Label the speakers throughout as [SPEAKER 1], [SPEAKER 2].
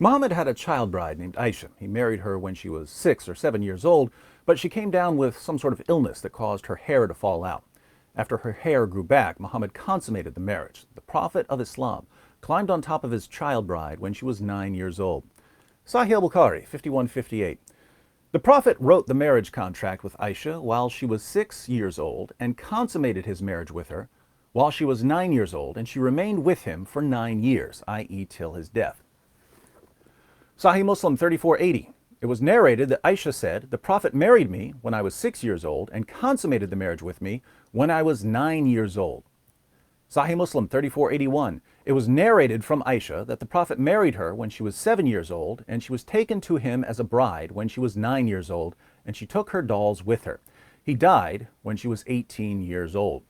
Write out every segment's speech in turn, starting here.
[SPEAKER 1] Muhammad had a child bride named Aisha. He married her when she was 6 or 7 years old, but she came down with some sort of illness that caused her hair to fall out. After her hair grew back, Muhammad consummated the marriage. The Prophet of Islam climbed on top of his child bride when she was 9 years old. Sahih al-Bukhari, 5158. The Prophet wrote the marriage contract with Aisha while she was 6 years old and consummated his marriage with her while she was 9 years old, and she remained with him for 9 years, i.e. till his death. Sahih Muslim 3480. It was narrated that Aisha said, "The Prophet married me when I was 6 years old and consummated the marriage with me when I was 9 years old." Sahih Muslim 3481. It was narrated from Aisha that the Prophet married her when she was 7 years old, and she was taken to him as a bride when she was 9 years old, and she took her dolls with her. He died when she was 18 years old.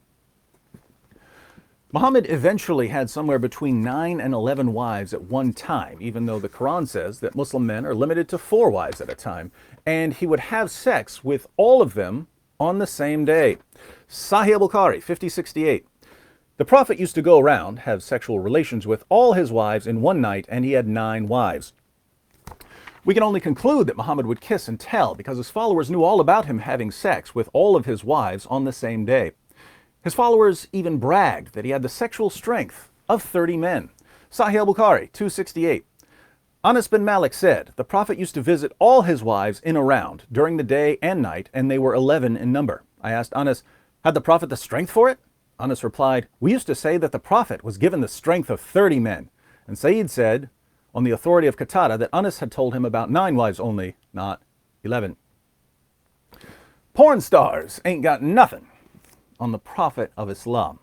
[SPEAKER 1] Muhammad eventually had somewhere between 9 and 11 wives at one time, even though the Quran says that Muslim men are limited to 4 wives at a time, and he would have sex with all of them on the same day. Sahih al-Bukhari, 5068. The Prophet used to go around, have sexual relations with all his wives in one night, and he had 9 wives. We can only conclude that Muhammad would kiss and tell because his followers knew all about him having sex with all of his wives on the same day. His followers even bragged that he had the sexual strength of 30 men. Sahih al-Bukhari, 268. Anas bin Malik said, "The Prophet used to visit all his wives in a round during the day and night, and they were 11 in number." I asked Anas, "Had the Prophet the strength for it?" Anas replied, "We used to say that the Prophet was given the strength of 30 men. And Sayyid said, on the authority of Qatada, that Anas had told him about 9 wives only, not 11. Porn stars ain't got nothing on the Prophet of Islam.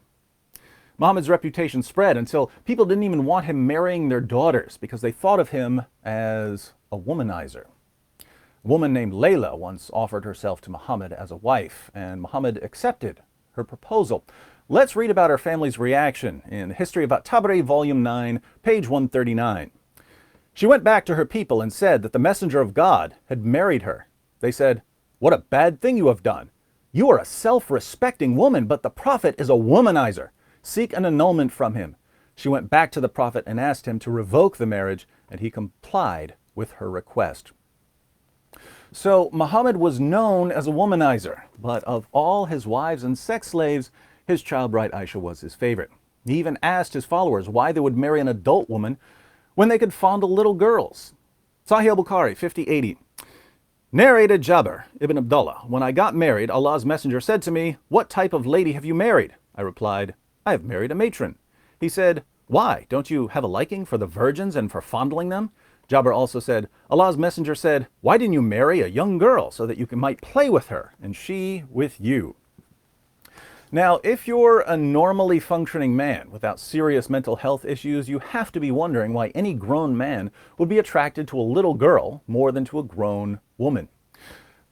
[SPEAKER 1] Muhammad's reputation spread until people didn't even want him marrying their daughters because they thought of him as a womanizer. A woman named Layla once offered herself to Muhammad as a wife, and Muhammad accepted her proposal. Let's read about her family's reaction in the History of At-Tabari, Volume 9, page 139. She went back to her people and said that the messenger of God had married her. They said, "What a bad thing you have done. You are a self-respecting woman, but the Prophet is a womanizer. Seek an annulment from him." She went back to the Prophet and asked him to revoke the marriage, and he complied with her request. So Muhammad was known as a womanizer, but of all his wives and sex slaves, his child bride Aisha was his favorite. He even asked his followers why they would marry an adult woman when they could fondle little girls. Sahih al-Bukhari, 5080. Narrated Jabir ibn Abdullah, "When I got married, Allah's messenger said to me, 'What type of lady have you married?' I replied, 'I have married a matron.' He said, 'Why? Don't you have a liking for the virgins and for fondling them?' Jabir also said, 'Allah's messenger said, 'Why didn't you marry a young girl so that you might play with her and she with you?'" Now, if you're a normally functioning man without serious mental health issues, you have to be wondering why any grown man would be attracted to a little girl more than to a grown woman.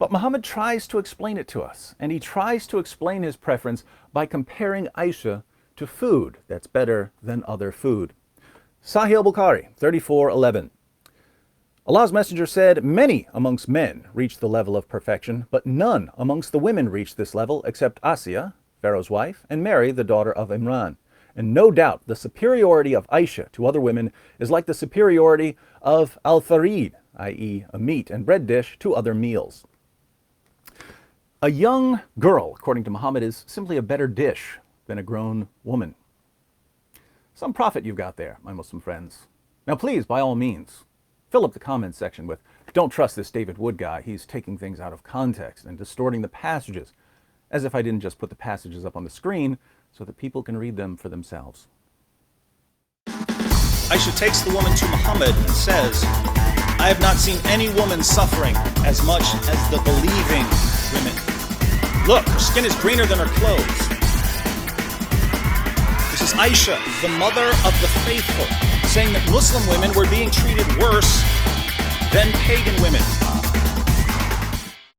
[SPEAKER 1] But Muhammad tries to explain it to us, and he tries to explain his preference by comparing Aisha to food that's better than other food. Sahih al-Bukhari, 3411. Allah's messenger said, "Many amongst men reach the level of perfection, but none amongst the women reach this level except Asiyah, Pharaoh's wife, and Mary, the daughter of Imran. And no doubt the superiority of Aisha to other women is like the superiority of al-tharid, i.e. a meat and bread dish, to other meals." A young girl, according to Muhammad, is simply a better dish than a grown woman. Some profit you've got there, my Muslim friends. Now please, by all means, fill up the comments section with, "Don't trust this David Wood guy. He's taking things out of context and distorting the passages," as if I didn't just put the passages up on the screen so that people can read them for themselves.
[SPEAKER 2] Aisha takes the woman to Muhammad and says, "I have not seen any woman suffering as much as the believing women. Look, her skin is greener than her clothes." This is Aisha, the mother of the faithful, saying that Muslim women were being treated worse than pagan women.